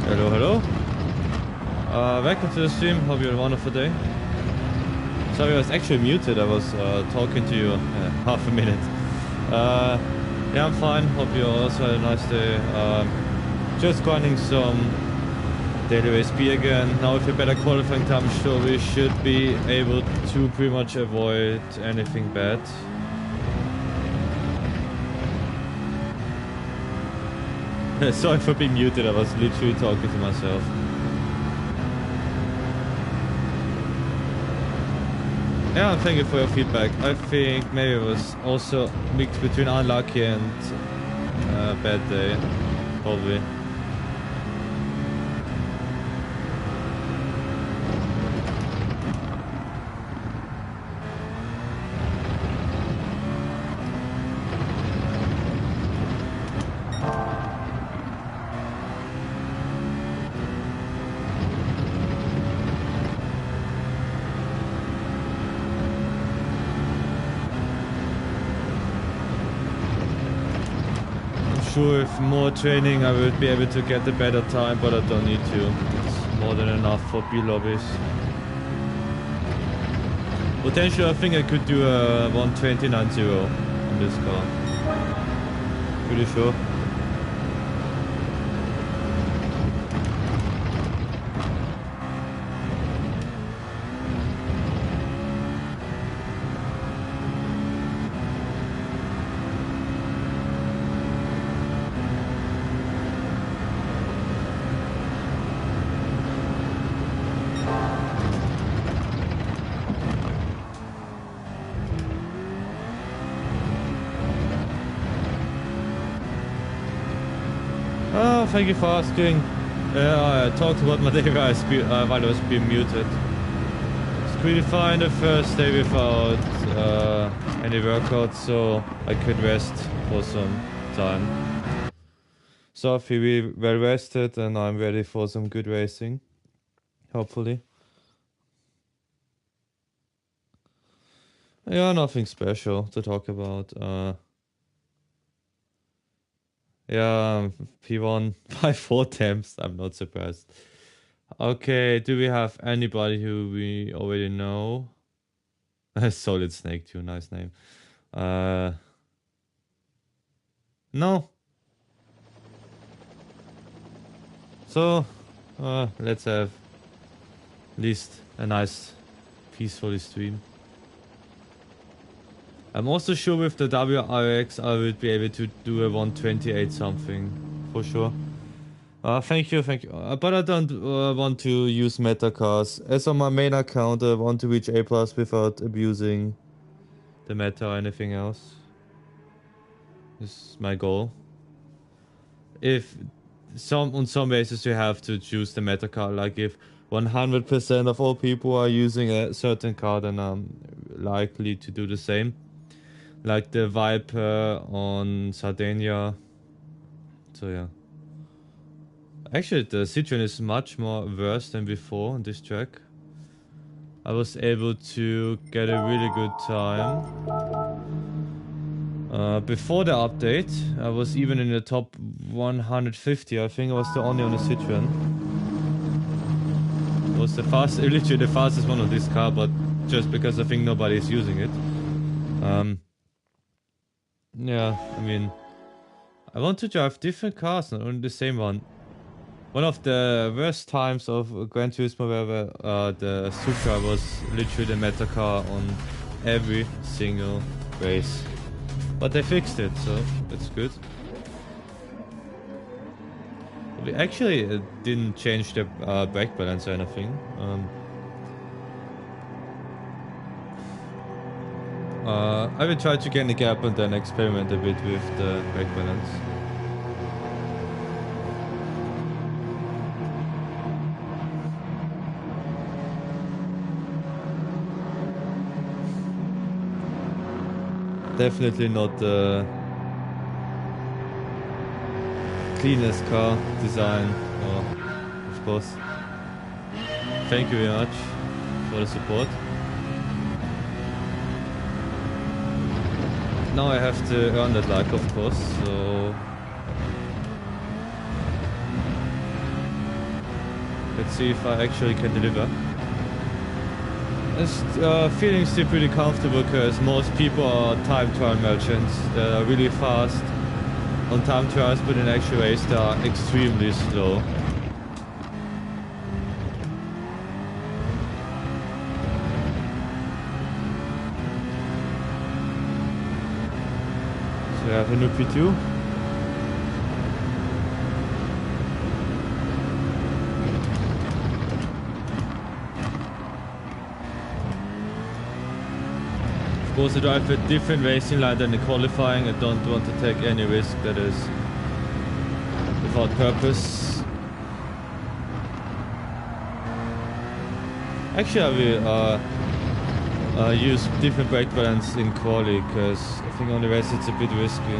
Hello, hello. Welcome to the stream. Hope you had a wonderful day. Sorry, I was actually muted. I was talking to you half a minute. Yeah, I'm fine. Hope you also had a nice day. Just grinding some daily race B again. Now with a better qualifying time, sure we should be able to pretty much avoid anything bad. Sorry for being muted, I was literally talking to myself. Yeah, thank you for your feedback. I think maybe it was also mixed between unlucky and bad day, probably. Sure, with more training I would be able to get a better time, but I don't need to. It's more than enough for B lobbies. Potentially I think I could do a 1:29.0 on this car. Pretty sure. Thank you for asking. I talked about my day while I was being muted. It's pretty fine the first day without any workouts, so I could rest for some time. So I feel really well rested and I'm ready for some good racing. Hopefully. Yeah, nothing special to talk about. Yeah, P1 by 4 attempts. I'm not surprised. Okay, do we have anybody who we already know? Solid Snake 2, nice name. No. So, let's have at least a nice, peaceful stream. I'm also sure with the WRX I will be able to do a 1:28 something, for sure. Thank you, thank you. But I don't want to use meta cars. As on my main account, I want to reach A+ without abusing the meta or anything else. This is my goal. If on some basis you have to choose the meta car, like if 100% of all people are using a certain car, then I'm likely to do the same. Like the Viper on Sardinia. So yeah. Actually, the Citroen is much more worse than before on this track. I was able to get a really good time. Before the update, I was even in the top 150. I think I was the only on the Citroen. It was literally the fastest one on this car, but just because I think nobody is using it. Yeah, I mean, I want to drive different cars, not only the same one. One of the worst times of Gran Turismo where the Supra was literally the meta car on every single race. But they fixed it, so that's good. We actually didn't change the brake balance or anything. I will try to gain the gap and then experiment a bit with the brake balance. Definitely not the cleanest car design, of course. Thank you very much for the support. Now I have to earn that like, of course, so let's see if I actually can deliver. This feeling still pretty comfortable because most people are time trial merchants that are really fast on time trials, but in actual race they are extremely slow. So we have a new P2. Of course, I drive a different racing line than the qualifying. I don't want to take any risk that is without purpose. Actually, I will use different brake balance in quali because I think on the race it's a bit risky.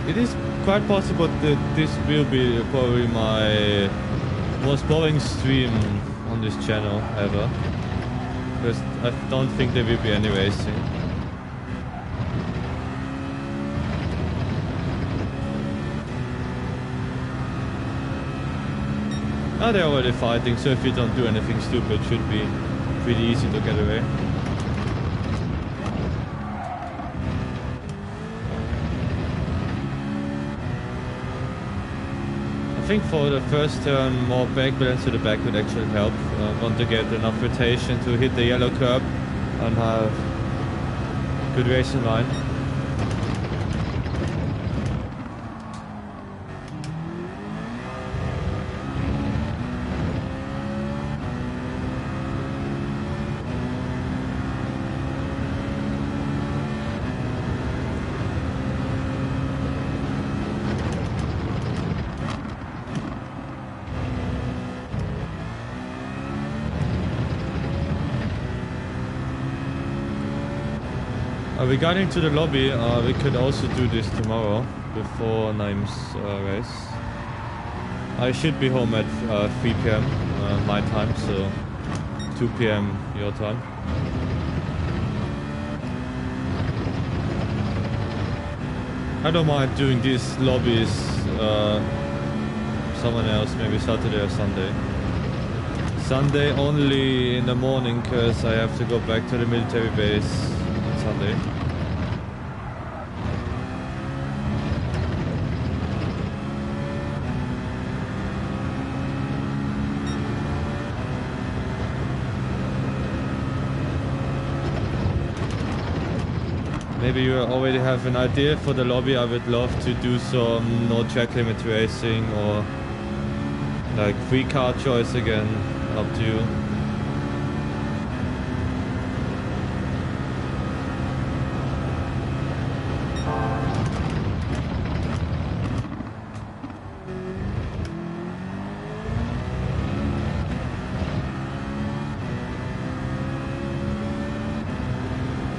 It is quite possible that this will be probably my most boring stream on this channel ever, because I don't think there will be any racing. Oh, they're already fighting, so if you don't do anything stupid, it should be pretty easy to get away. I think for the first turn, more brake balance to the back would actually help. I want to get enough rotation to hit the yellow curb and have good racing line. Regarding to the lobby, we could also do this tomorrow before Naim's race. I should be home at 3 PM my time, so 2 PM your time. I don't mind doing these lobbies someone else, maybe Saturday or Sunday. Sunday only in the morning because I have to go back to the military base on Sunday. maybe you already have an idea for the lobby. I would love to do some no track limit racing or like free car choice again. Up to you.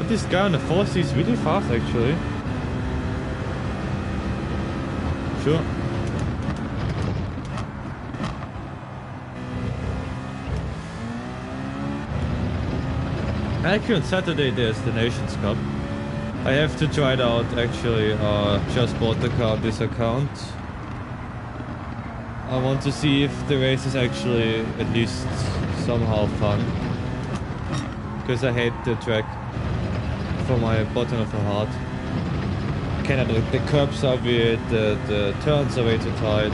This guy on the 4C is really fast actually. Sure. Actually on Saturday there's the Nations Cup. I have to try it out actually. Just bought the car on this account. I want to see if the race is actually at least somehow fun. Because I hate the track. From my bottom of my heart. Canada, the curbs are weird, the turns are way too tight.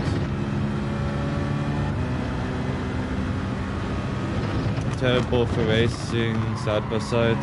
Terrible for racing side by side.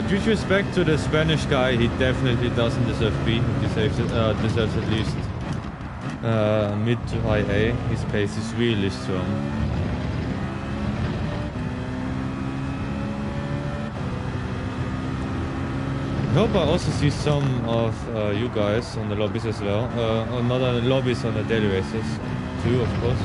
Huge respect to the Spanish guy, he definitely doesn't deserve B, he deserves at least mid to high A. His pace is really strong. I hope I also see some of you guys on the lobbies as well, or not on the lobbies, on the daily races too, of course.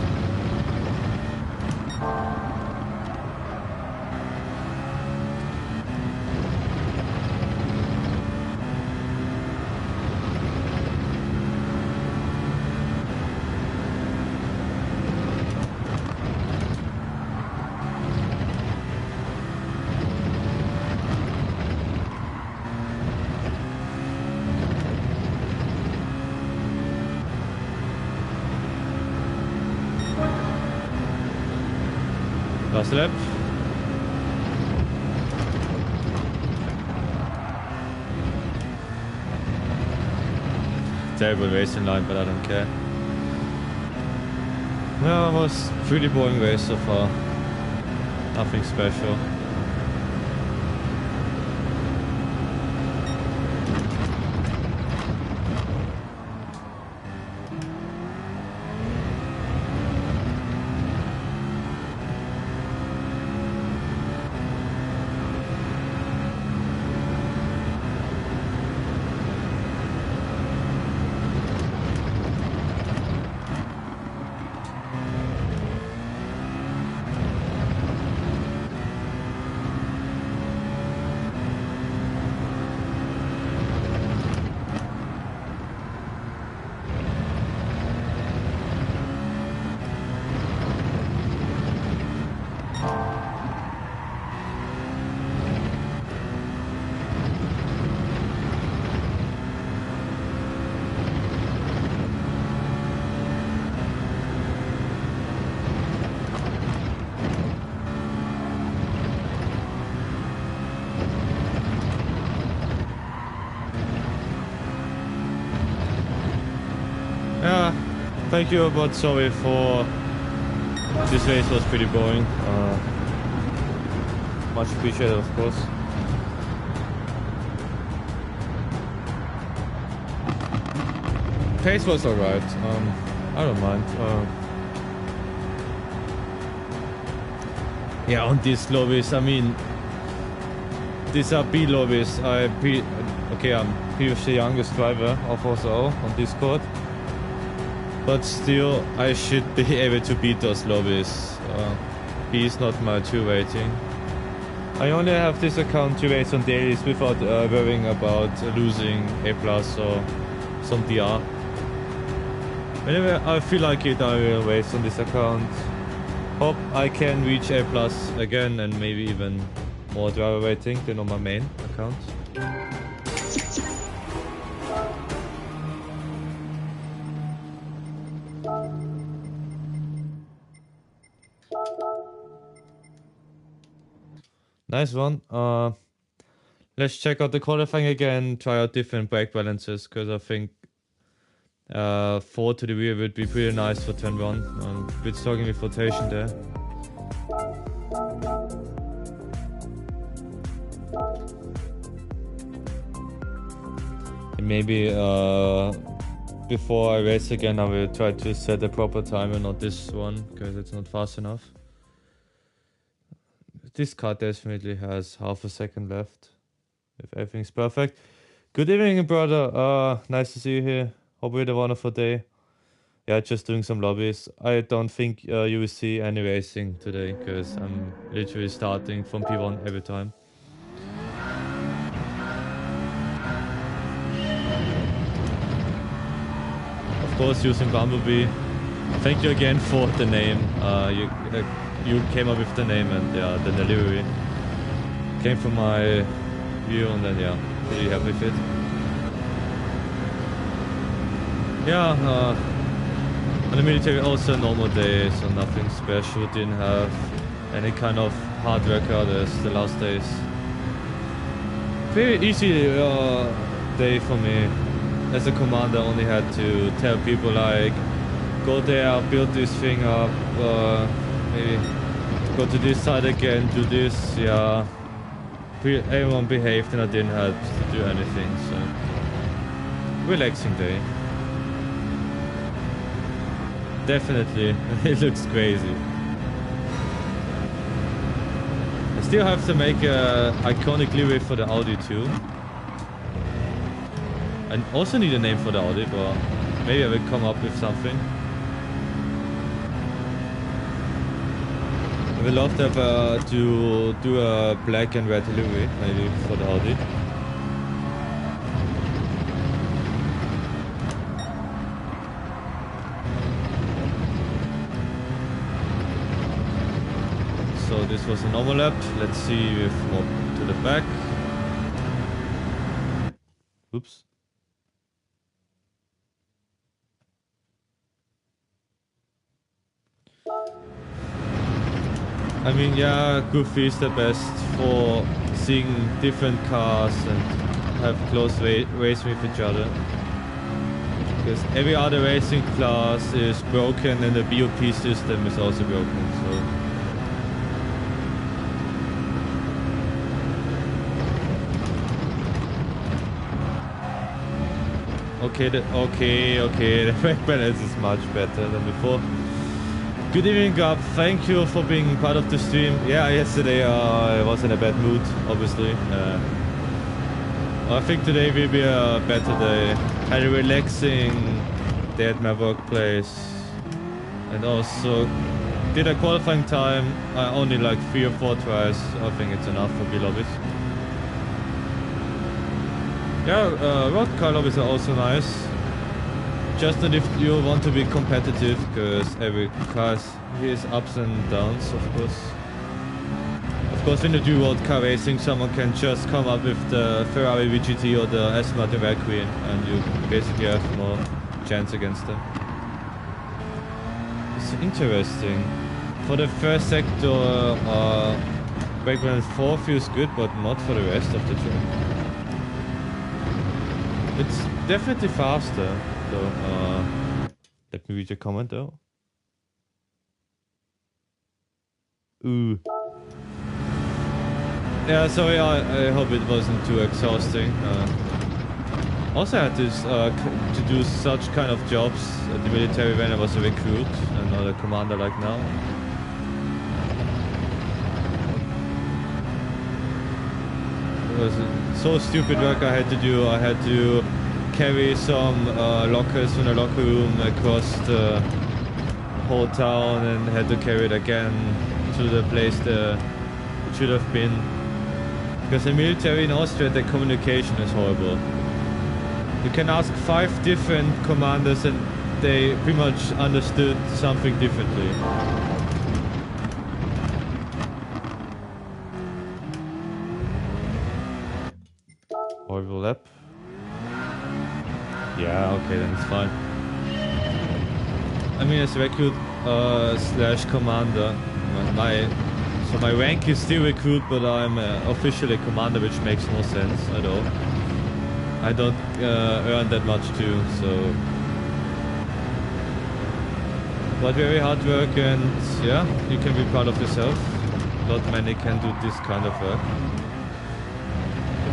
Last lap. Terrible racing line, but I don't care. Well, it was a pretty boring race so far. Nothing special. Thank you, but sorry for this race was pretty boring. Much appreciated, of course. Pace was alright. I don't mind. Yeah, on these lobbies, I mean, these are B lobbies. I'm previously the youngest driver of OSO on Discord. But still, I should be able to beat those lobbies. B is not my 2 rating. I only have this account to race on dailies without worrying about losing A+ or some DR. Whenever I feel like it, I will race on this account. Hope I can reach A+ again and maybe even more driver rating than on my main account. Nice one. Let's check out the qualifying again, try out different brake balances, because I think 4 to the rear would be pretty nice for turn 1. I'm a bit struggling with rotation there. And maybe before I race again, I will try to set a proper timer, not this one, because it's not fast enough. This car definitely has half a second left, if everything's perfect. Good evening, brother. Nice to see you here. Hope you had a wonderful day. Yeah, just doing some lobbies. I don't think you will see any racing today, because I'm literally starting from P1 every time. Of course, using Bumblebee. Thank you again for the name. You came up with the name and yeah, the delivery came from my view, and then yeah, pretty happy with it. Yeah, on the military also a normal day, so nothing special. Didn't have any kind of hard record as the last days. Very easy day for me. As a commander, only had to tell people like, go there, build this thing up, maybe go to this side again, do this, yeah. Everyone behaved and I didn't have to do anything, so relaxing day. Definitely, it looks crazy. I still have to make a iconic livery for the Audi too. I also need a name for the Audi, but maybe I will come up with something. I would love to have to do a black and red livery, maybe for the Audi. So this was a normal lap. Let's see if more to the back. Oops. I mean, yeah, Goofy is the best for seeing different cars and have close race with each other. Because every other racing class is broken and the BOP system is also broken, so... Okay, the brake balance is much better than before. Good evening, Gab. Thank you for being part of the stream. Yeah, yesterday I was in a bad mood, obviously. I think today will be a better day. Had a relaxing day at my workplace. And also did a qualifying time. Only like 3 or 4 tries. I think it's enough for B-lobbies. Yeah, road car lobbies are also nice. Just that if you want to be competitive, because every car has ups and downs, of course. Of course, when you do world car racing, someone can just come up with the Ferrari VGT or the Aston Martin Valkyrie, and you basically have more chance against them. It's interesting. For the first sector, brake balance 4 feels good, but not for the rest of the track. It's definitely faster. So, let me read your comment though. Ooh. Yeah, sorry, I hope it wasn't too exhausting. Also I had to do such kind of jobs at the military when I was a recruit and not a commander like now. It was so stupid work I had to do. I had to carry some lockers from the locker room across the whole town and had to carry it again to the place it should have been. Because in military in Austria, the communication is horrible. You can ask 5 different commanders and they pretty much understood something differently. Horrible lap. Yeah, okay, then it's fine. I mean, as recruit slash commander, so my rank is still recruit, but I'm officially commander, which makes no sense at all. I don't earn that much too, so. But very hard work, and yeah, you can be proud of yourself. Not many can do this kind of work.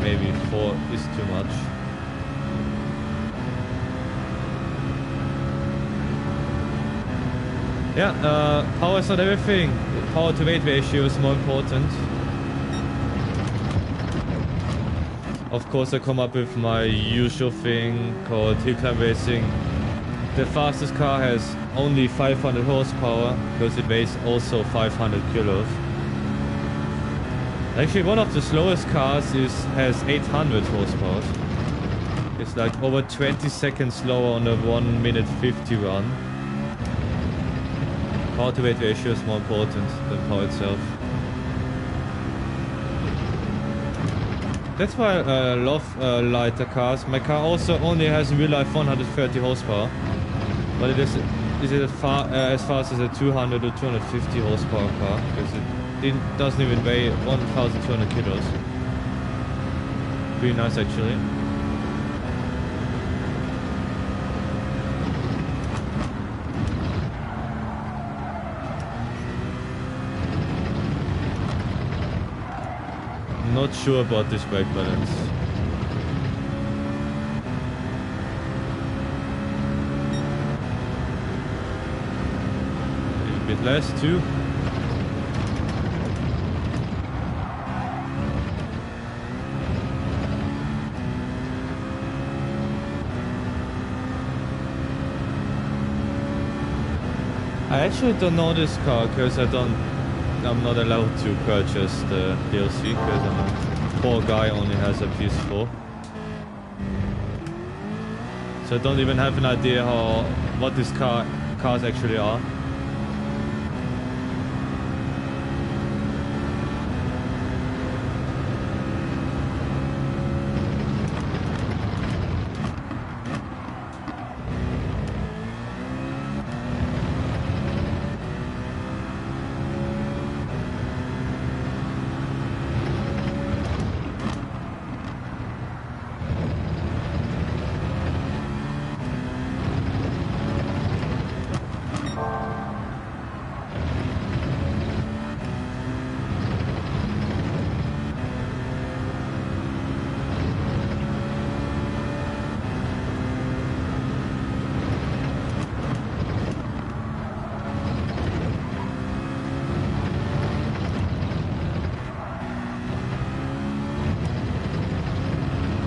Maybe 4 is too much. Yeah, power is not everything. Power to weight ratio is more important. Of course, I come up with my usual thing called hill climb racing. The fastest car has only 500 horsepower because it weighs also 500 kilos. Actually, one of the slowest cars has 800 horsepower. It's like over 20 seconds slower on a 1 minute 50 run. Power to weight ratio is more important than power itself. That's why I love lighter cars. My car also only has in real life 130 horsepower, but it is as fast as a 200 or 250 horsepower car because it doesn't even weigh 1,200 kilos. Pretty nice actually. Not sure about this brake balance. A little bit less too. I actually don't know this car because I'm not allowed to purchase the DLC because I'm a poor guy, only has a PS4. So I don't even have an idea what these cars actually are.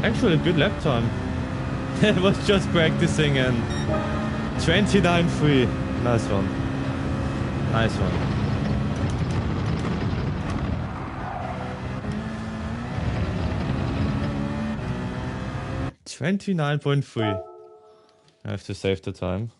Actually, good lap time. I was just practicing and 29.3. Nice one. Nice one. $29.3. I have to save the time.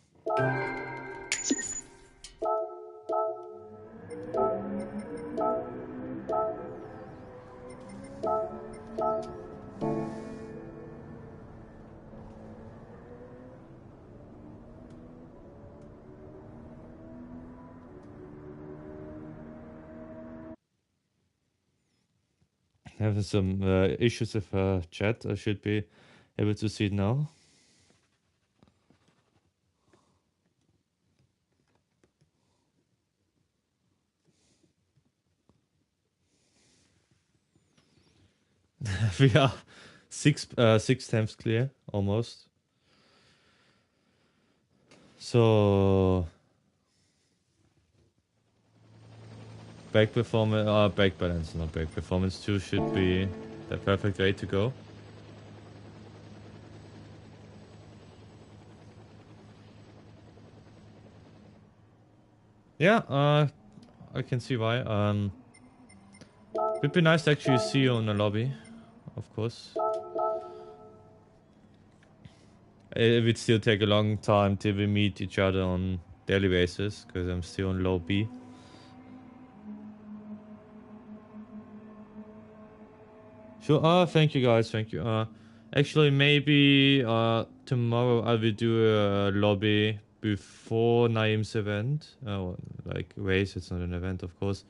Having some issues with chat. I should be able to see it now. We are six tenths clear almost. So brake performance, brake balance, not brake performance 2 should be the perfect way to go. Yeah, I can see why. Would be nice to actually see you in the lobby, of course. It would still take a long time till we meet each other on daily basis, because I'm still on low B. Sure, thank you guys, thank you. Actually, maybe tomorrow I will do a lobby before Naeem's event. Like race, it's not an event, of course.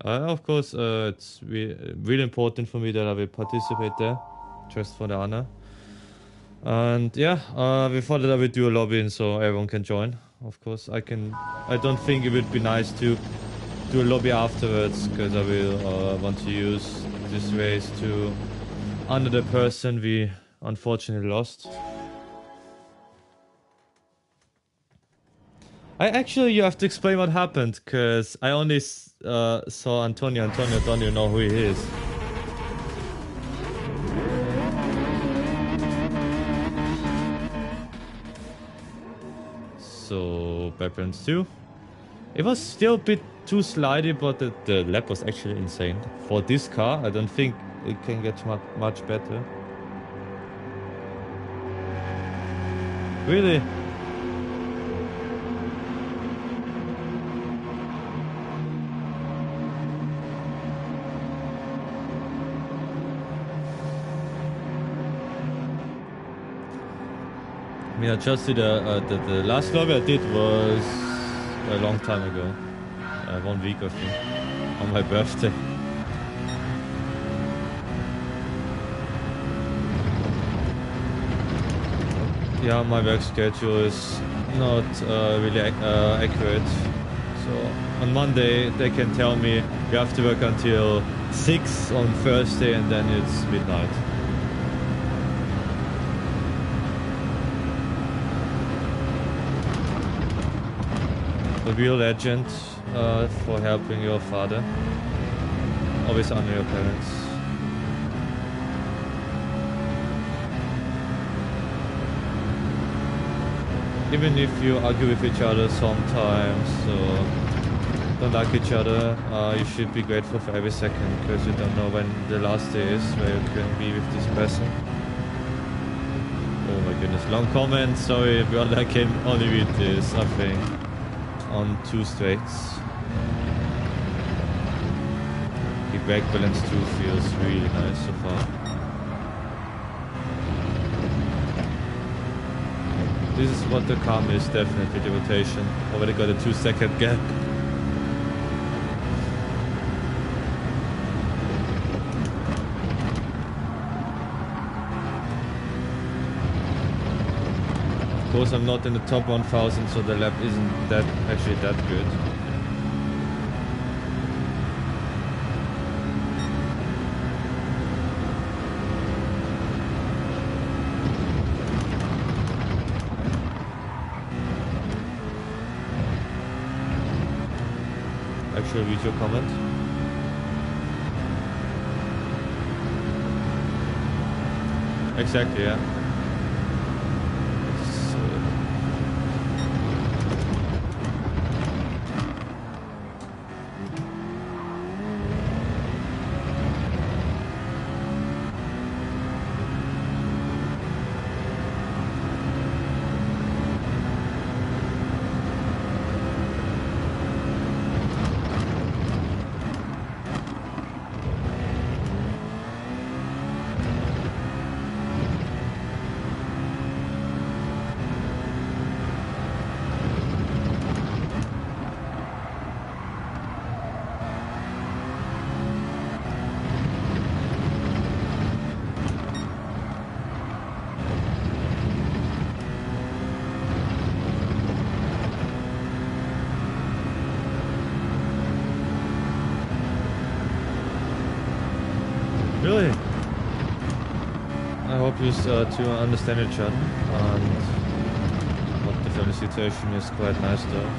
Of course, it's really important for me that I will participate there, just for the honor. And yeah, before that I will do a lobby so everyone can join. Of course, I don't think it would be nice to do a lobby afterwards, because I will want to use this race to honor the person we unfortunately lost. You have to explain what happened, because I only saw Antonio. Antonio, don't even know who he is. So, Backgrounds 2. It was still a bit too slidey, but the lap was actually insane. For this car, I don't think it can get much better. Really? I mean, I just did the last lobby I did was a long time ago. 1 week, I think, on my birthday. Yeah, my work schedule is not really accurate. So on Monday they can tell me you have to work until 6 on Thursday, and then it's midnight. A real legend for helping your father. Always honor your parents. Even if you argue with each other sometimes or don't like each other, you should be grateful for every second, because you don't know when the last day is where you can be with this person. Oh my goodness, long comment. Sorry everyone, I can only read this, I think, on 2 straights. The brake balance 2 feels really nice so far. This is what the car is, definitely the rotation. Already got a 2-second gap. Of course I'm not in the top 1000, so the lap isn't actually that good. Actual video comment. Exactly, yeah. Really? I hope you two understand each other, and hope the family situation is quite nice though.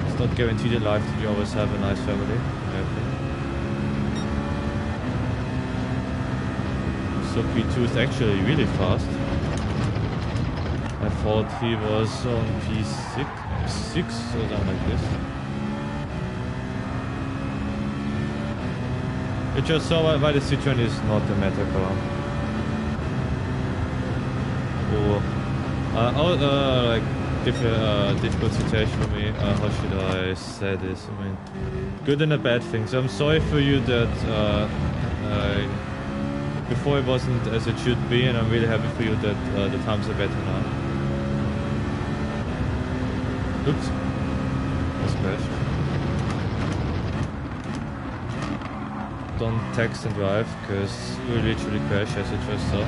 It's not guaranteed in life that you always have a nice family, I think. So P2 is actually really fast. I thought he was on P6 or something like this. You just saw why the situation is not a matter column. Like difficult situation for me. How should I say this? I mean, good and a bad thing. So I'm sorry for you that before it wasn't as it should be, and I'm really happy for you that the times are better now. Oops, was crashed. Don't text and drive, because we literally crash as you just saw.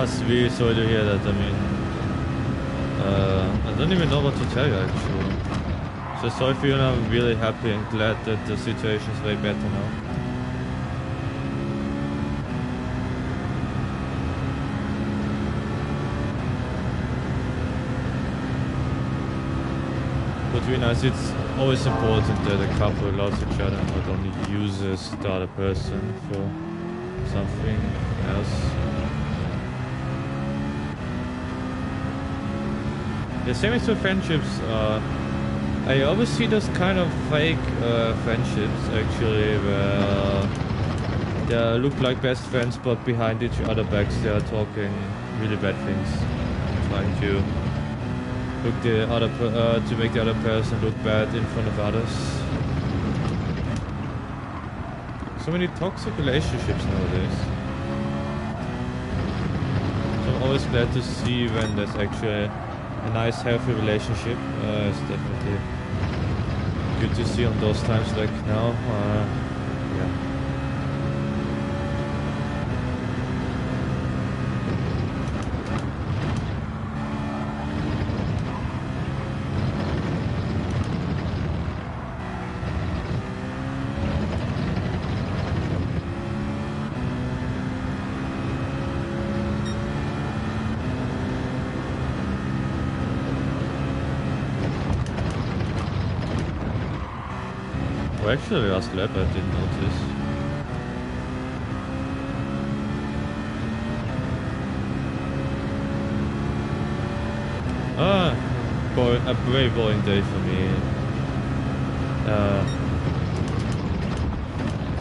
It's really sorry to hear that. I mean, I don't even know what to tell you actually. So sorry for you, and I'm really happy and glad that the situation is way better now. Between us, it's always important that a couple loves each other and not only uses the other person for something else. The same is with friendships. I always see those kind of fake friendships actually, where they look like best friends, but behind each other backs they are talking really bad things, trying to look to make the other person look bad in front of others. So many toxic relationships nowadays. So I'm always glad to see when there's actually a nice, healthy relationship. It's definitely good to see on those times like now. Yeah. Well, actually, last lap I didn't notice. A very boring day for me.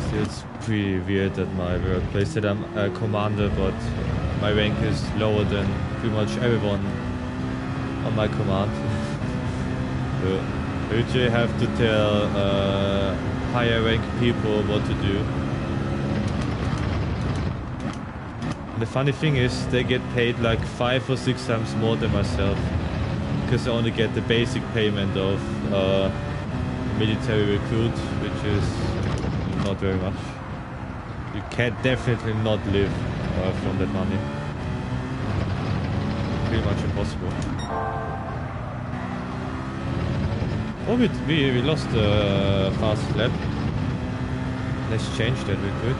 Still, it's pretty weird at my workplace that I'm a commander, but my rank is lower than pretty much everyone on my command. I usually have to tell higher rank people what to do. And the funny thing is, they get paid like 5 or 6 times more than myself, because I only get the basic payment of military recruit, which is not very much. You can definitely not live from that money. Pretty much impossible. Oh, we lost the fast lap. Let's change that real quick.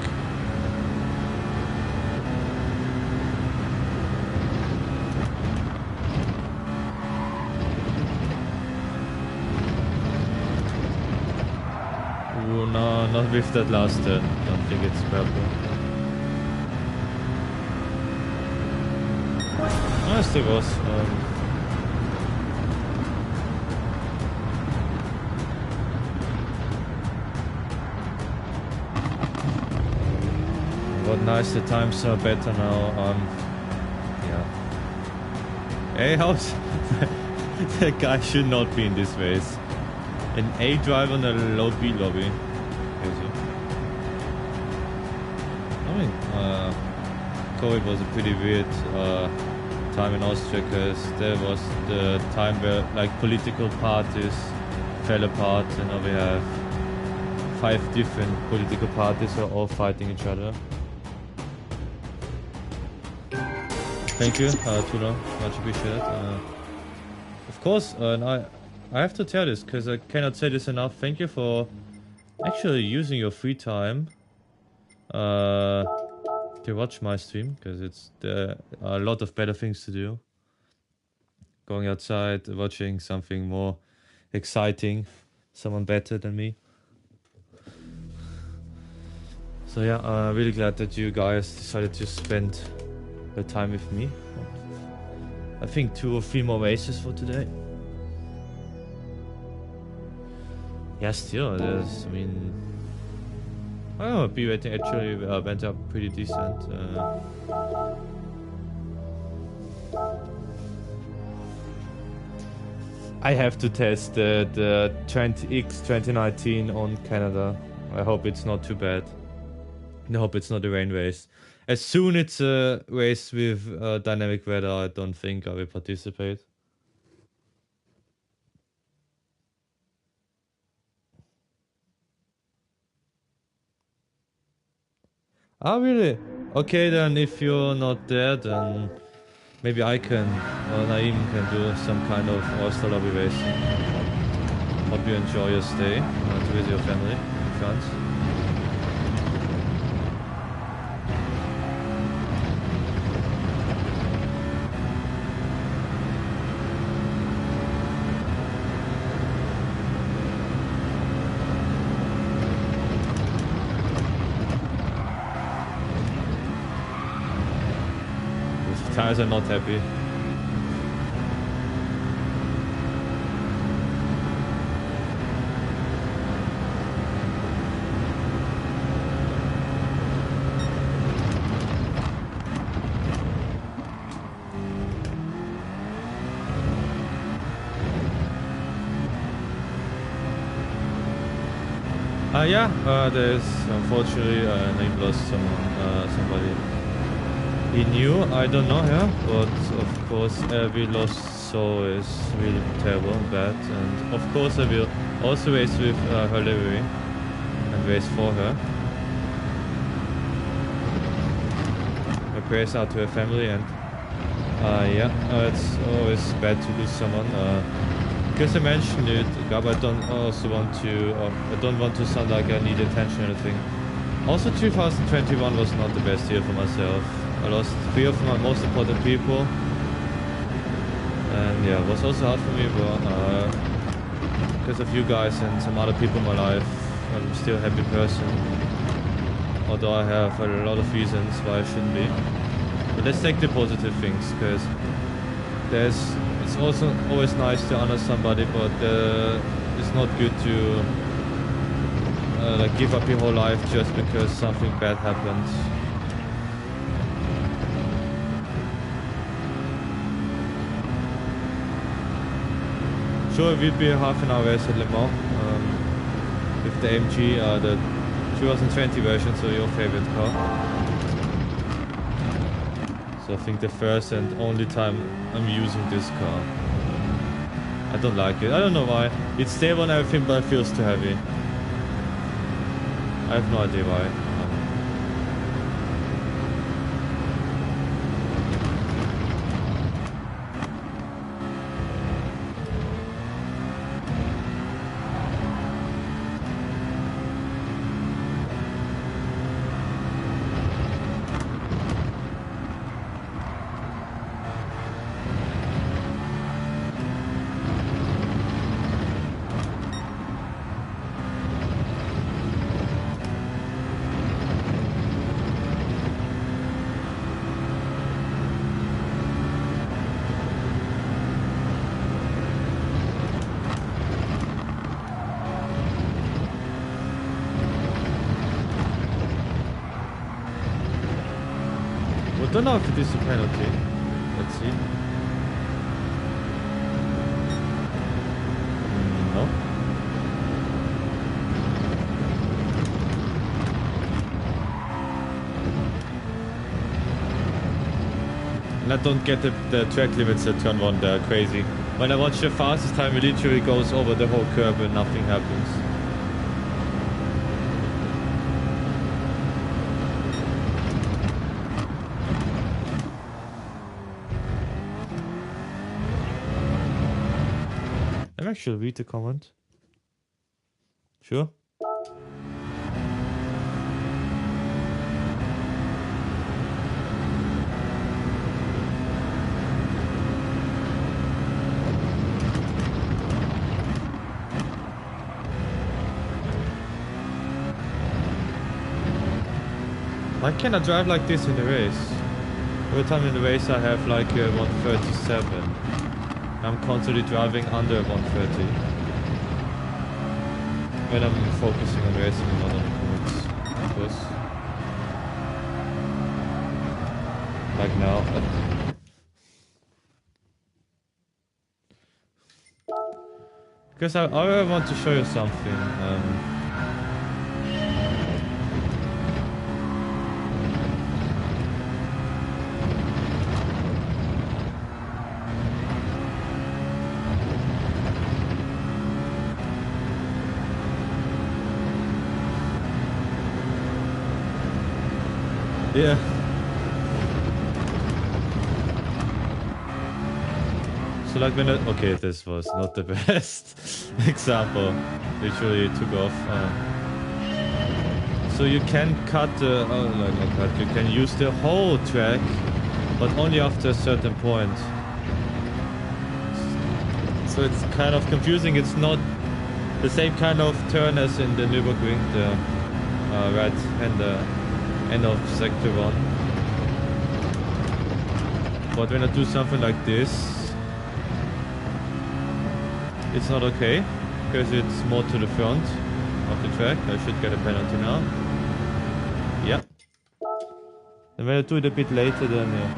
Oh no, not with that last turn. Don't think it's purple. Oh, it still was. But nice, the times are better now. Yeah. Hey, how's that guy should not be in this race. An A driver on a low B lobby. Crazy. I mean, COVID was a pretty weird time in Austria, because there was the time where like political parties fell apart, and now we have 5 different political parties who are all fighting each other. Thank you, Tuna. Much appreciated. Of course, and I have to tell this because I cannot say this enough. Thank you for actually using your free time to watch my stream, because there are a lot of better things to do. Going outside, watching something more exciting, someone better than me. So yeah, I'm really glad that you guys decided to spend the time with me. I think 2 or 3 more races for today. Yeah, still, there's, I mean, I don't know, B rating actually went up pretty decent. I have to test the 20X 2019 on Canada. I hope it's not too bad. I hope it's not a rain race. As soon as it's a race with dynamic weather, I don't think I will participate. Ah, really? Okay, then if you're not there, then maybe I can, or Naeem can do some kind of All-Star Lobby racing. Hope you enjoy your stay to visit your family in France. The tires are not happy. Yeah, there's unfortunately Naeem lost somebody he knew. I don't know, yeah, but of course every loss so is really terrible and bad. And of course I will also race with her livery and race for her. My prayers out to her family, and yeah, it's always bad to lose someone. Because I mentioned it, Gab, I don't want to sound like I need attention or anything. Also, 2021 was not the best year for myself. I lost 3 of my most important people. And yeah, it was also hard for me, but because of you guys and some other people in my life, I'm still a happy person. Although I have a lot of reasons why I shouldn't be. But let's take the positive things, because it's also always nice to honor somebody, but it's not good to like give up your whole life just because something bad happens. Sure, it will be a half an hour race at Le Mans with the AMG, the 2020 version, so your favorite car. So I think the first and only time I'm using this car. I don't like it. I don't know why. It's stable and everything, but it feels too heavy. I have no idea why. I don't know if it is a penalty. Let's see. No. And I don't get the track limits at turn 1, they're crazy. When I watch the fastest time, it literally goes over the whole curb and nothing happens. Let me actually read the comment. Sure. Why can't I drive like this in the race? Every time in the race I have like 137. I'm constantly driving under 130. When I'm focusing on racing and not on the points, of course. Like now. Because I want to show you something. Yeah. So like when okay, this was not the best example. Literally took off. So you can cut the, not cut, you can use the whole track, but only after a certain point. So it's kind of confusing. It's not the same kind of turn as in the Nürburgring, the right and the end of sector 1. But when I do something like this, it's not okay, because it's more to the front of the track. I should get a penalty now. Yeah. And when I do it a bit later, then yeah.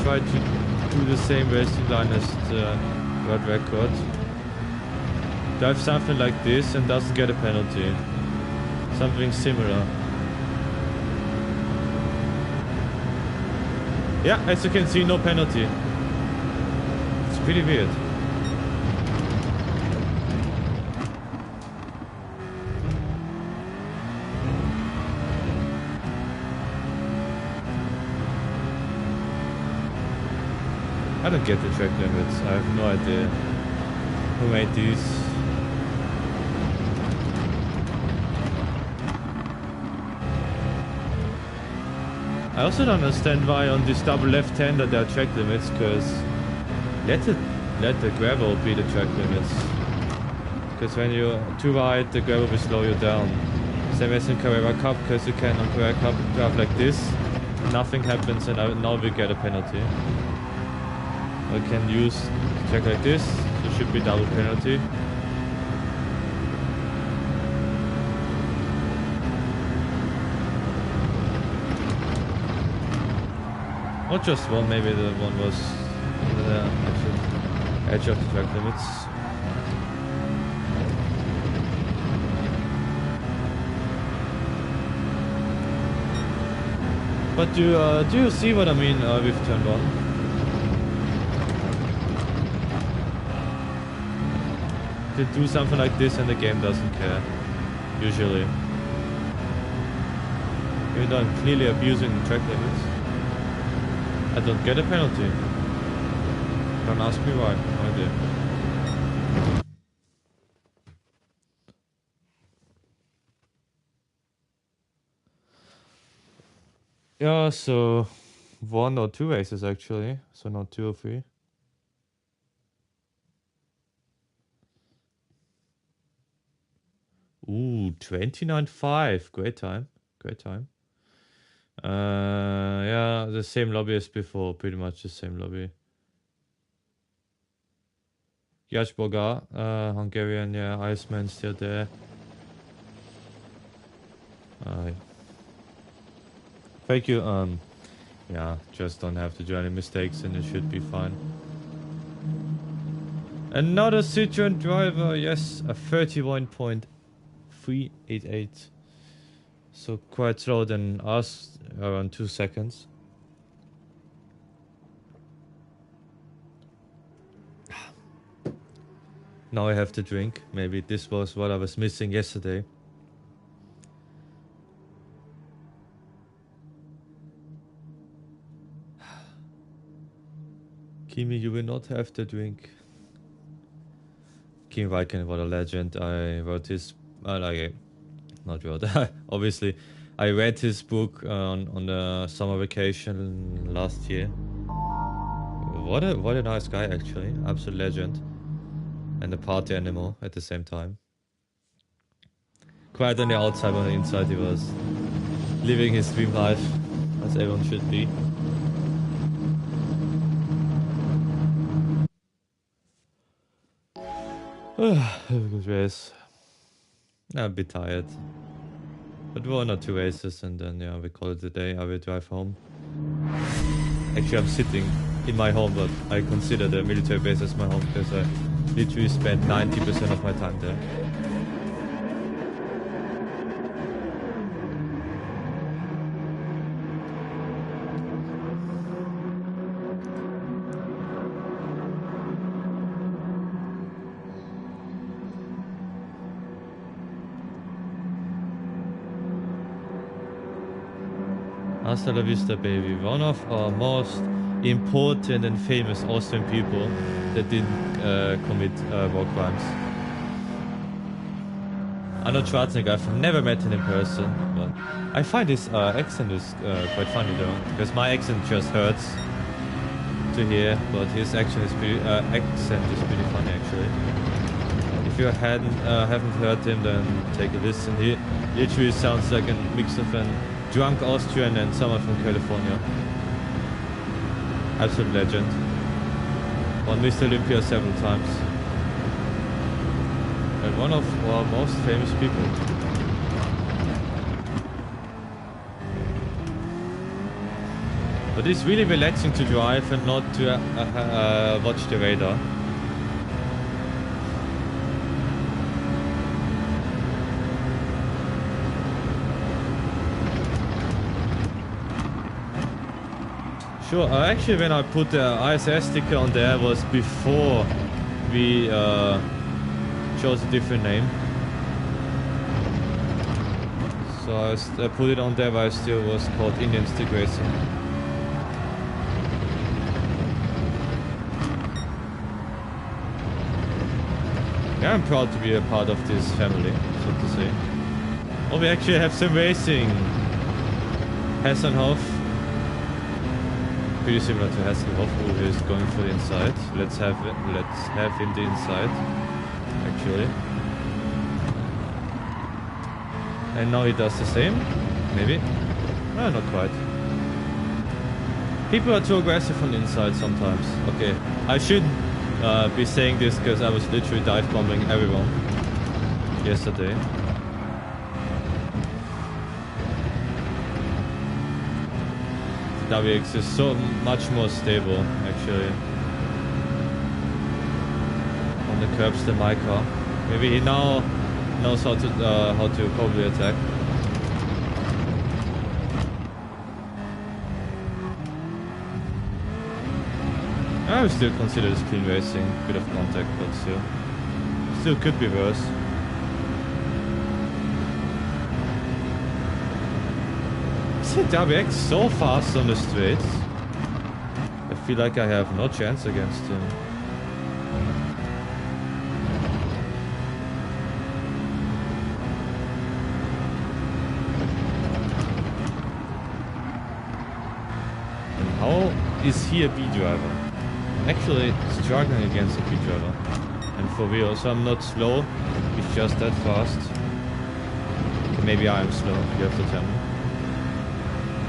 Try to do the same racing line as the world record. Drive something like this and doesn't get a penalty. Something similar. Yeah, as you can see, no penalty. It's pretty weird. I don't get the track limits. I have no idea who made these. I also don't understand why on this double left-hander there are track limits, because let the gravel be the track limits. Because when you're too wide, the gravel will slow you down. Same as in Carrera Cup, because you can on Carrera Cup drive like this, nothing happens, and now we get a penalty. I can use a track like this, so it should be double penalty. Not just one, maybe the one was the actual edge of the track limits. But do you see what I mean with turn 1? To do something like this and the game doesn't care, usually. Even though I'm clearly abusing the track limits, I don't get a penalty. Don't ask me why, no idea. Yeah, so 1 or 2 races actually, so not 2 or 3. Ooh, 29.5. Great time. Great time. Yeah, the same lobby as before. Pretty much the same lobby. Yash Boga, Hungarian, yeah, Iceman still there. Thank you. Yeah, just don't have to do any mistakes and it should be fine. Another Citroen driver, yes, a 31.388. So quite slower than us, around 2 seconds. Now I have to drink. Maybe this was what I was missing yesterday. Kimi, you will not have to drink. Kimi Räikkönen, what a legend. I wrote his... not wrote, obviously. I read his book on the summer vacation last year. What a nice guy, actually. Absolute legend. And a party animal at the same time. Quite on the outside, but on the inside he was living his dream life, as everyone should be. Have a good race. I'm a bit tired. But 1 or 2 races and then yeah, we call it a day. I will drive home. Actually, I'm sitting in my home, but I consider the military base as my home because I literally spend 90% of my time there. Hasta la vista, baby. One of our most important and famous Austrian people that didn't commit war crimes. Arnold Schwarzenegger, I've never met him in person, but I find his accent is quite funny though, because my accent just hurts to hear, but his accent is pretty funny actually. If you haven't heard him, then take a listen. He literally sounds like a mix of an drunk Austrian and someone from California. Absolute legend. Won Mr. Olympia several times. And one of our most famous people. But it's really relaxing to drive and not to watch the radar. Sure, actually when I put the ISS sticker on there was before we chose a different name. So I put it on there while it still was called Indian Stick Racing. Yeah, I'm proud to be a part of this family, so to say. Oh, we actually have some racing. Hassenhoff. Pretty similar to Hasselhoff, who is going for the inside. Let's have him the inside, actually. And now he does the same, maybe. No, not quite. People are too aggressive on the inside sometimes. Okay, I shouldn't be saying this because I was literally dive bombing everyone yesterday. WX is so much more stable, actually, on the curbs than my car. Maybe he now knows how to probably attack. I would still consider this clean racing, bit of contact, but still could be worse. WX so fast on the straights. I feel like I have no chance against him. And how is he a B driver? I'm actually struggling against a B driver. And for real, so I'm not slow, he's just that fast. Maybe I am slow, you have to tell me.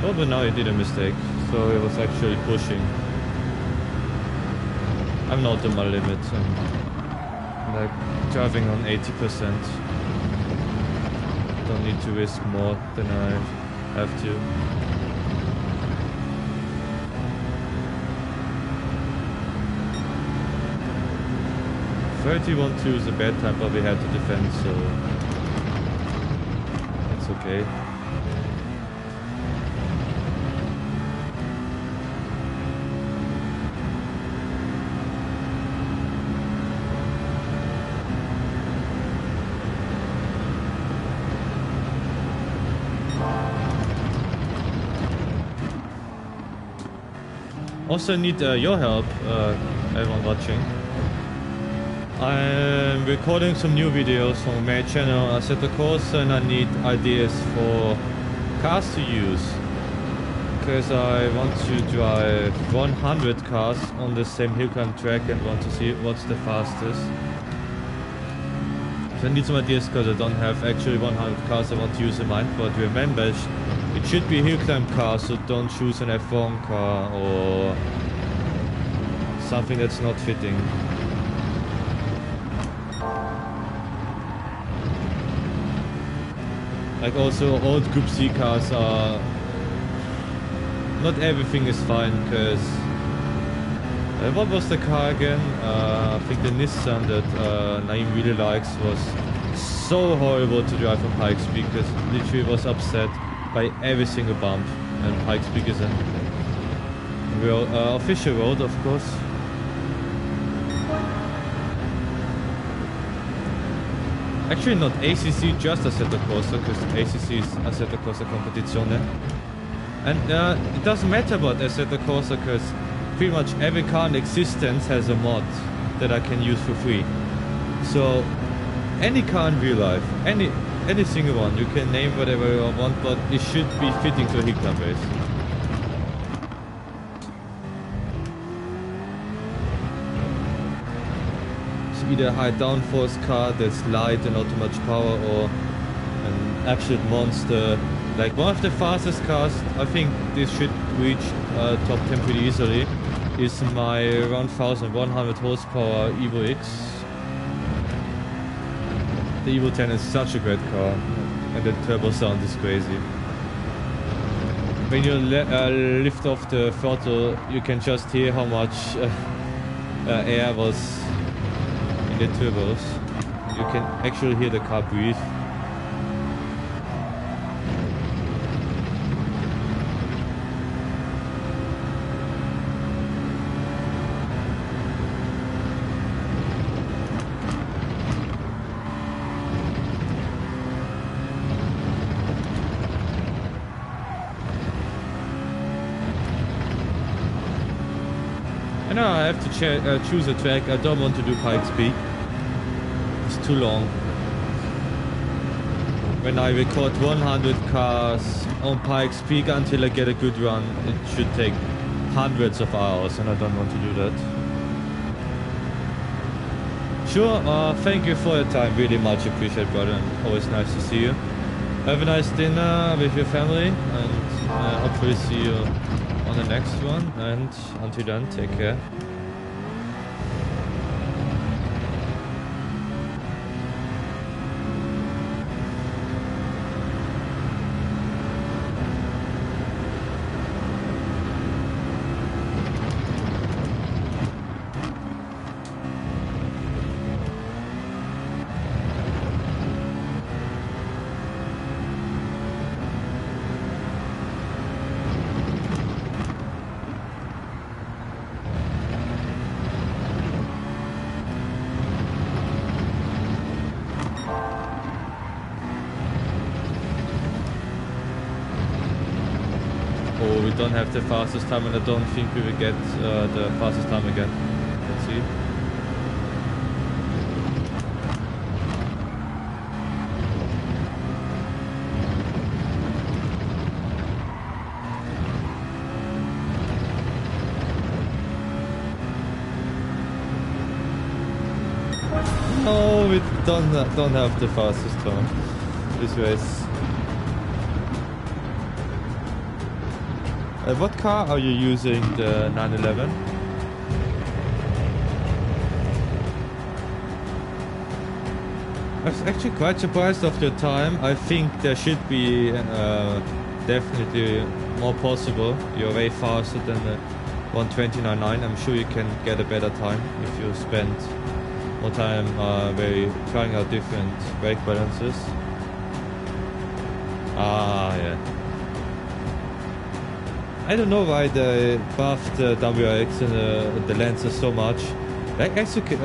Oh, but now he did a mistake, so he was actually pushing. I'm not on my limit, I'm like driving on 80%. Don't need to risk more than I have to. .31.2 is a bad time, but we had to defend, so it's okay. Also need your help, everyone watching. I'm recording some new videos on my channel Assetto Corsa, and I need ideas for cars to use. Because I want to drive 100 cars on the same hill climb track and want to see what's the fastest. So I need some ideas because I don't have actually 100 cars I want to use in mind, but remember, it should be hill climb cars, so don't choose an F1 car or something that's not fitting. Like also old Group C cars are... Not everything is fine, because... what was the car again? I think the Nissan that Naeem really likes was so horrible to drive on Pikes Peak, because literally was upset by every single bump, and Pikes Peak is a real official road, of course. Actually not ACC, just Assetto Corsa, because ACC is Assetto Corsa Competizione. And it doesn't matter about Assetto Corsa, because pretty much every car in existence has a mod that I can use for free. So any car in real life, any single one, you can name whatever you want, but it should be fitting to a hill climb race. Either a high downforce car that's light and not too much power, or an absolute monster. Like one of the fastest cars, I think this should reach top 10 pretty easily, is my around 1100 horsepower Evo X. The Evo 10 is such a great car, and the turbo sound is crazy. When you lift off the throttle, you can just hear how much air was in the turbos. You can actually hear the car breathe. And now I have to choose a track. I don't want to do Pikes Peak. It's too long. When I record 100 cars on Pikes Peak until I get a good run, it should take hundreds of hours, and I don't want to do that. Sure, thank you for your time. Really much appreciated, brother, and always nice to see you. Have a nice dinner with your family, and hopefully see you on the next one, and until then, take care. Oh, we don't have the fastest time, and I don't think we will get the fastest time again. Let's see. No, we don't have the fastest time this race. What car are you using, the 911? I was actually quite surprised of your time. I think there should be definitely more possible. You're way faster than the 1:29.9. I'm sure you can get a better time if you spend more time trying out different brake balances. Ah, yeah. I don't know why they buffed the WRX and the Lancer so much. As you could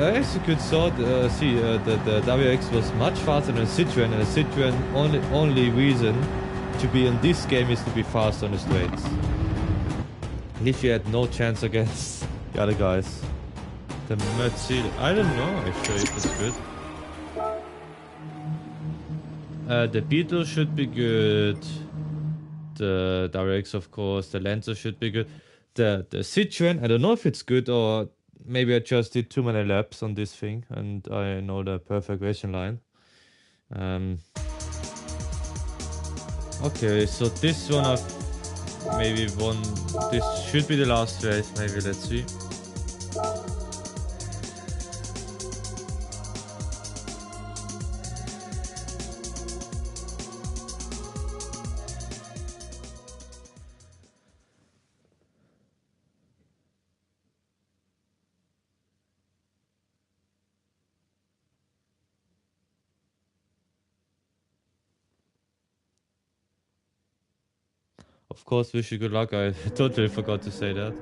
see, the WRX was much faster than a Citroen, and the Citroen only reason to be in this game is to be fast on the straights. Leaf had no chance against the other guys. The Mercedes, I don't know actually if it's good. The Beetle should be good. The WRX, of course. The Lancer should be good. The Citroen, I don't know if it's good or maybe I just did too many laps on this thing and I know the perfect racing line. Okay, so this one I've maybe won. This should be the last race, maybe, let's see. Of course, wish you good luck. I totally forgot to say that.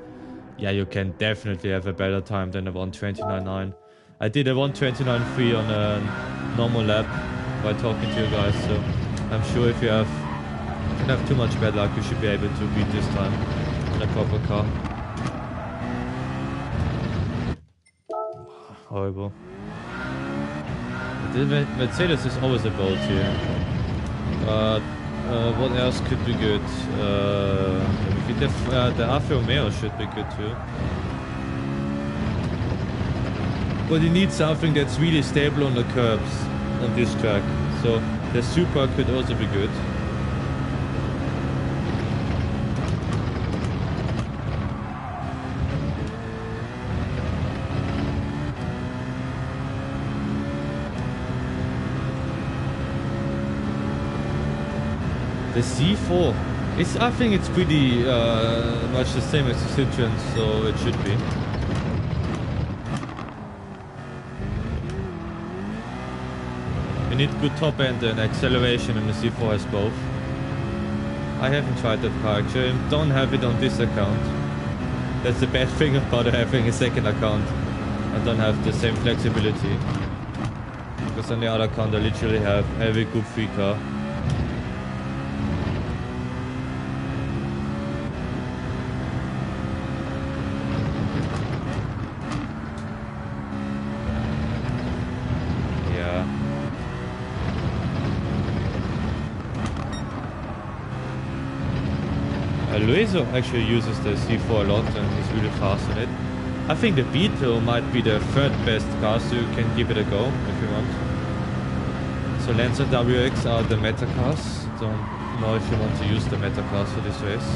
Yeah, you can definitely have a better time than a 1:29.9. I did a 1:29.3 on a normal lap by talking to you guys, so I'm sure if you don't have too much bad luck, you should be able to beat this time in a proper car. Horrible. The Mercedes is always a bolt here. What else could be good? The Alfa Romeo should be good too. But you need something that's really stable on the curbs on this track. So the Supra could also be good. The C4, I think it's pretty much the same as the Citroen, so it should be. You need good top end and acceleration, and the C4 has both. I haven't tried that car actually, I don't have it on this account. That's the bad thing about having a second account. I don't have the same flexibility. Because on the other account I literally have every Group 3 car. Luiso actually uses the C4 a lot and he's really fast on it. I think the Beetle might be the third best car, so you can give it a go if you want. So Lancer WX are the meta cars. Don't know if you want to use the meta cars for this race.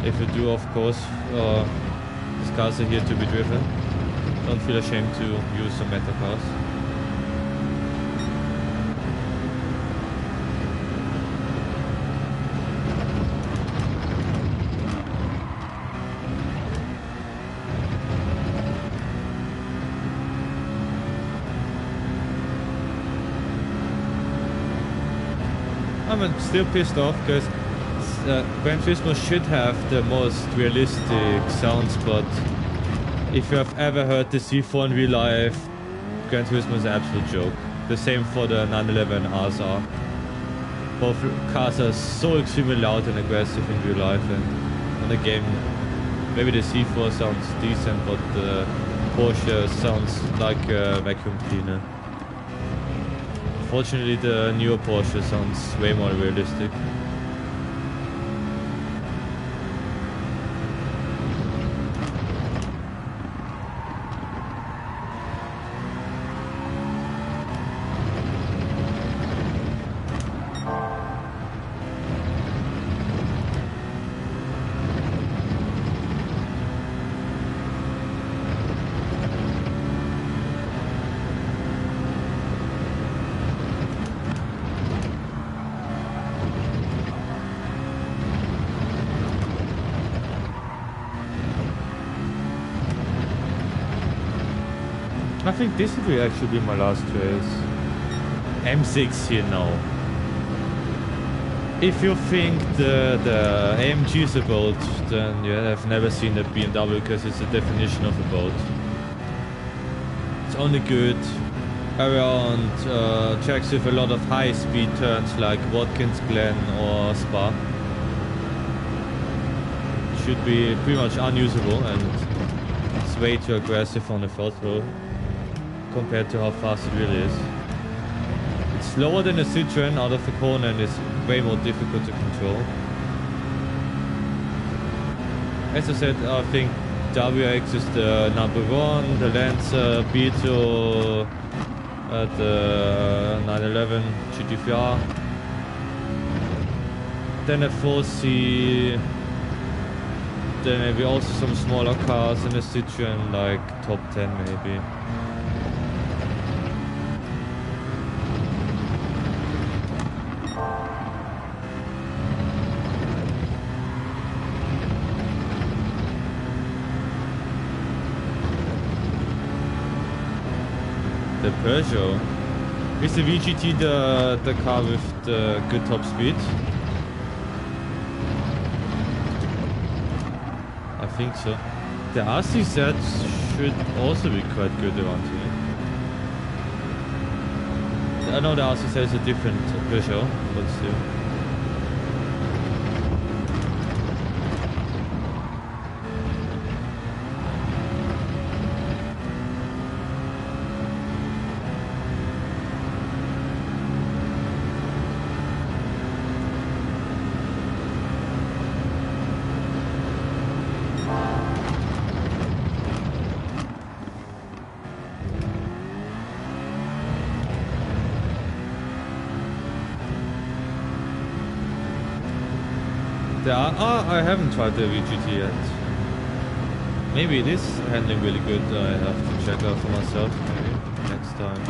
If you do, of course, these cars are here to be driven. Don't feel ashamed to use some meta cars. I'm still pissed off because Gran Turismo should have the most realistic sounds, but if you have ever heard the C4 in real life, Gran Turismo is an absolute joke. The same for the 911 RSR. Both cars are so extremely loud and aggressive in real life, and on the game maybe the C4 sounds decent, but the Porsche sounds like a vacuum cleaner. Fortunately, the newer Porsche sounds way more realistic. I think this will actually be my last race. M6 here now. If you think the AMG is a boat, then you have never seen a BMW because it's the definition of a boat. It's only good around tracks with a lot of high speed turns like Watkins Glen or Spa. should be pretty much unusable, and it's way too aggressive on the throttle compared to how fast it really is. It's slower than the Citroen out of the corner and is way more difficult to control. As I said, I think WX is the number one, the Lancer, Beetle, the 911 GT3R, then a 4C, then maybe also some smaller cars and a Citroen, like top 10 maybe. The Peugeot. Is the VGT the car with the good top speed? I think so. The RCZ should also be quite good around here. I know the RCZ is a different Peugeot, but still. I haven't tried the VGT yet. Maybe it is handling really good. I have to check out for myself maybe next time.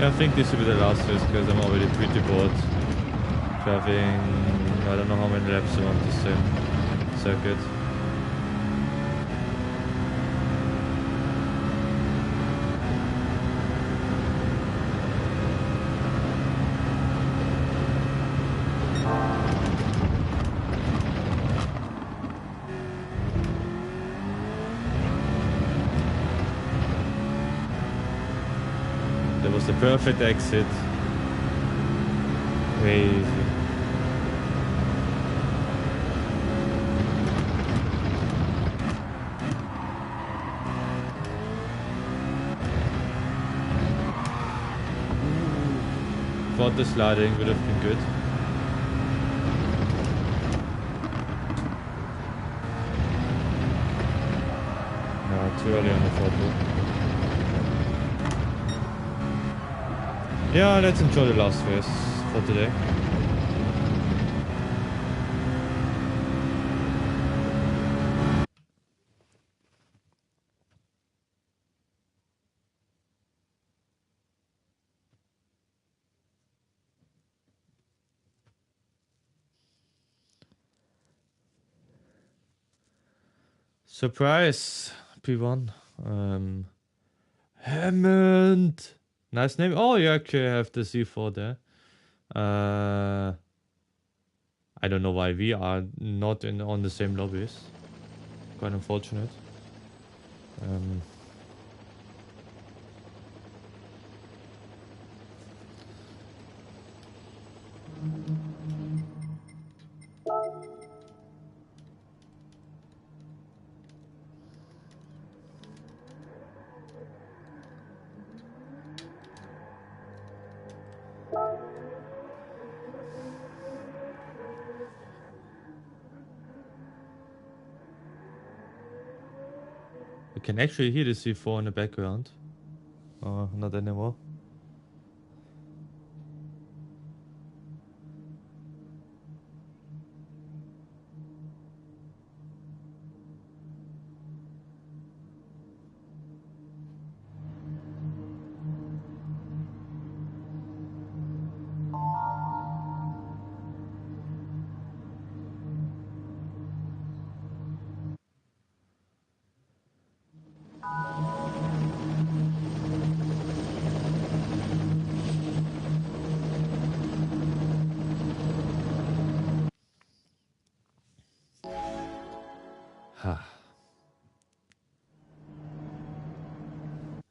I think this will be the last race because I'm already pretty bored driving. I don't know how many laps around the same circuit. The perfect exit. Crazy. Thought the sliding would have been good. No, too early on the throttle. Yeah, let's enjoy the last race for today. Surprise, P1. Hammond. Nice name. Oh, you actually have the C4 there. I don't know why we are not on the same lobbies. Quite unfortunate. You can actually hear the C4 in the background. Oh, not anymore.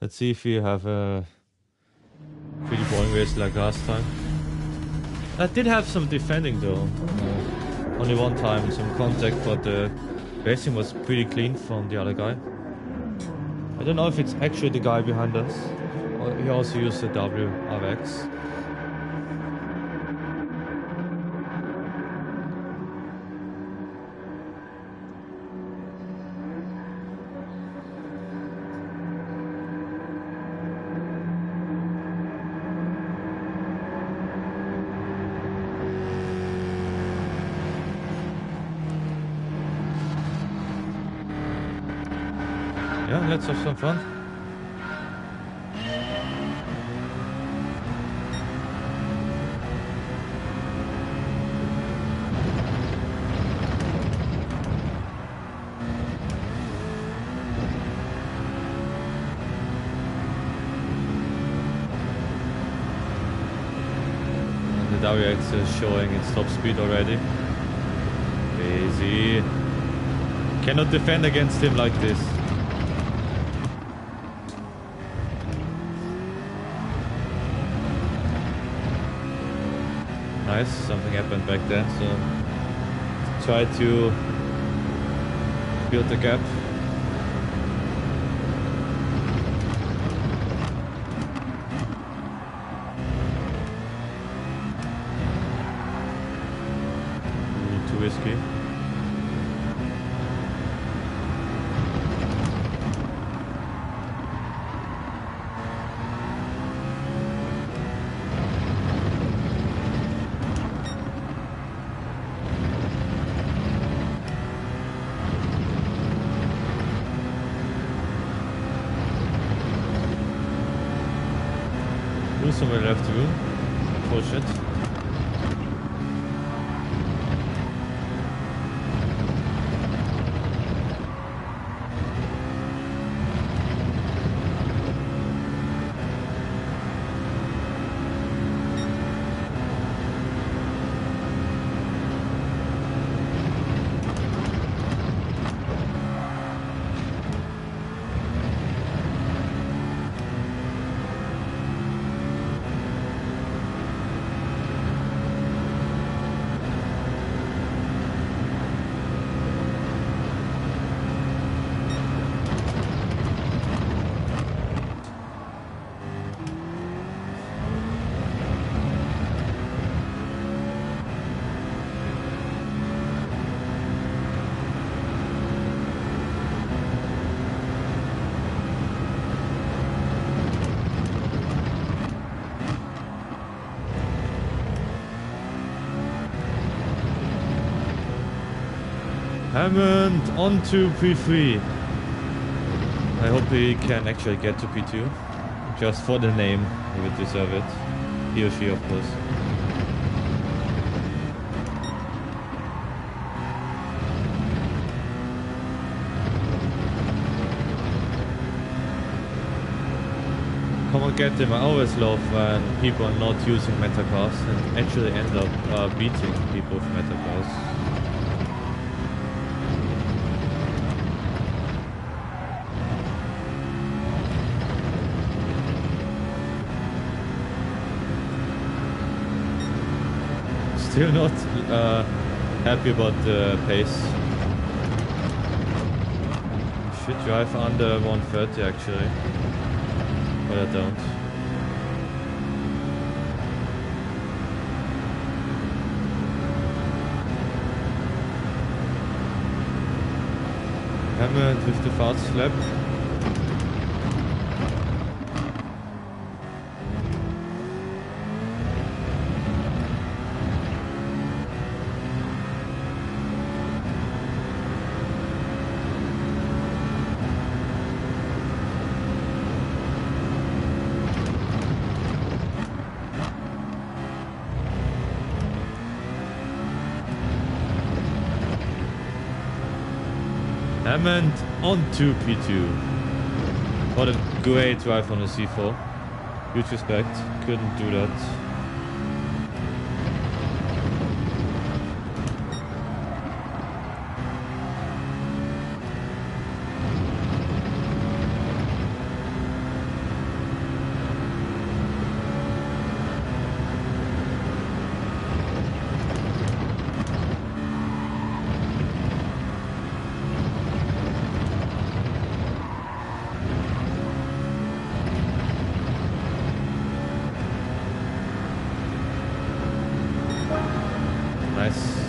Let's see if we have a pretty boring race like last time. I did have some defending though. Only one time in some contact, but the racing was pretty clean from the other guy. I don't know if it's actually the guy behind us. He also used the WRX. Yeah, let's have some fun. And the WX is showing its top speed already. Crazy. Cannot defend against him like this. Nice, something happened back there, so try to build the gap. Too risky. Somewhere left to go. Bullshit. Hammond on to P3. I hope he can actually get to P2. Just for the name, he would deserve it. He or she, of course. Come on, get him. I always love when people are not using metacars and actually end up beating people with metacars. Still not happy about the pace. Should drive under 130 actually, but I don't. Hammond with the fast lap. Hammond onto P2. What a great drive on the C4. Huge respect. Couldn't do that. Nice.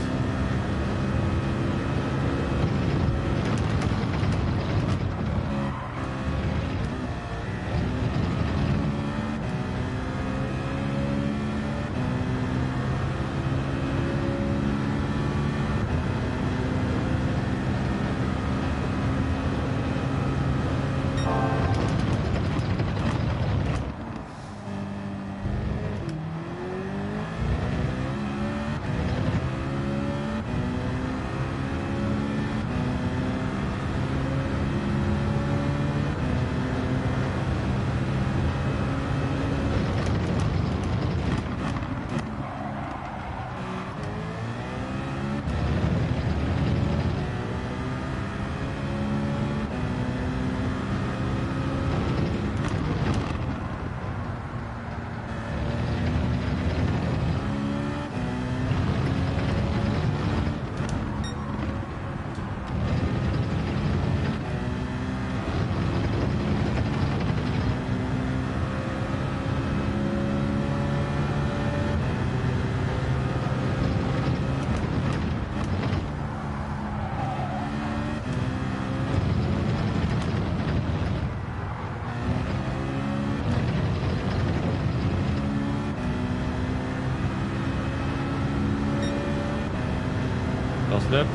Last lap.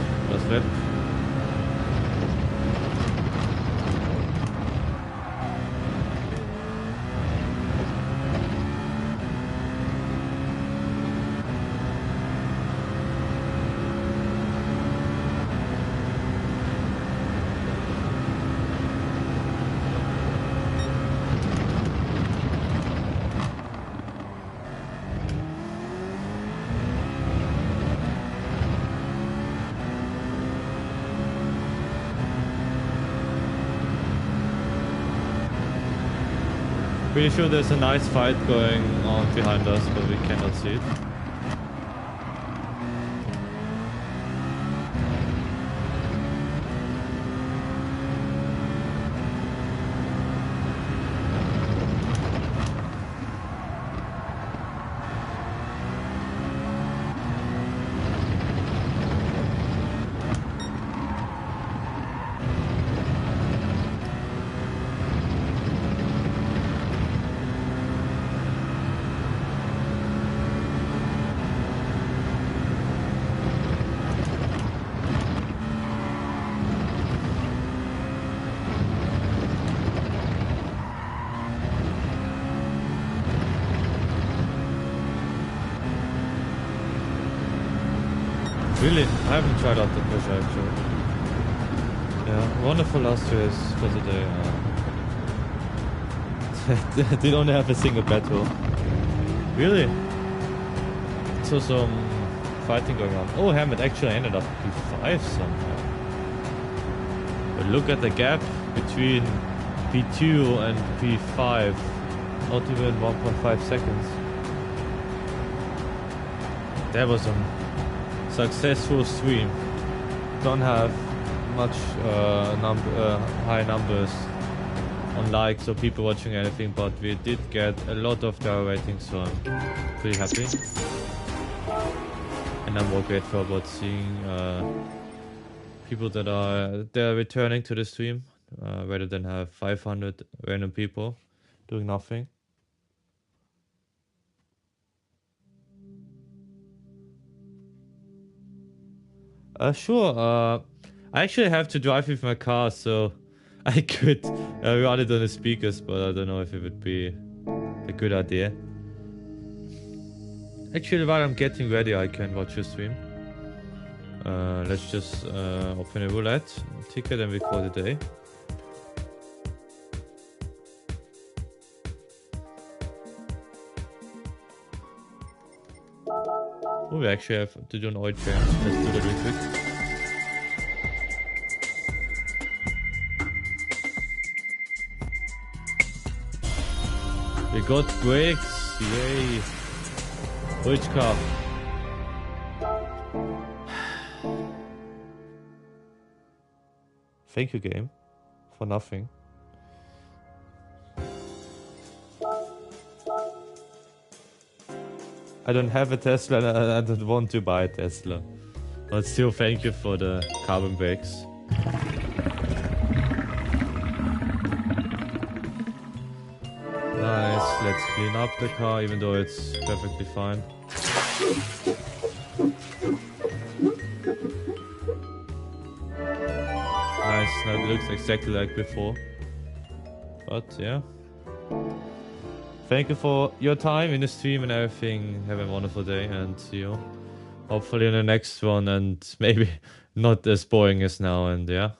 Pretty sure there's a nice fight going on behind us, but we cannot see it. Really, I haven't tried out the push actually. Yeah, wonderful last race for the day. They don't have a single battle. Really? So some fighting going on. Oh, Hammett actually ended up P5 somehow. But look at the gap between P2 and P5. Not even 1.5 seconds. That was a successful stream. Don't have much high numbers on likes or people watching anything, but we did get a lot of their ratings, so I'm pretty happy. And I'm more grateful about seeing people that are returning to the stream rather than have 500 random people doing nothing. Sure. I actually have to drive with my car, so I could run it on the speakers, but I don't know if it would be a good idea. Actually, while I'm getting ready, I can watch your stream. Let's just open a roulette ticket and we call it a day. Oh, we actually have to do an oil change. Let's do that real quick. We got brakes, yay! Which car? Thank you, game, for nothing. I don't have a Tesla and I don't want to buy a Tesla. But still, thank you for the carbon brakes. Nice, let's clean up the car, even though it's perfectly fine. Nice, now it looks exactly like before. But yeah. Thank you for your time in the stream and everything. Have a wonderful day and see you hopefully in the next one, and maybe not as boring as now, and yeah.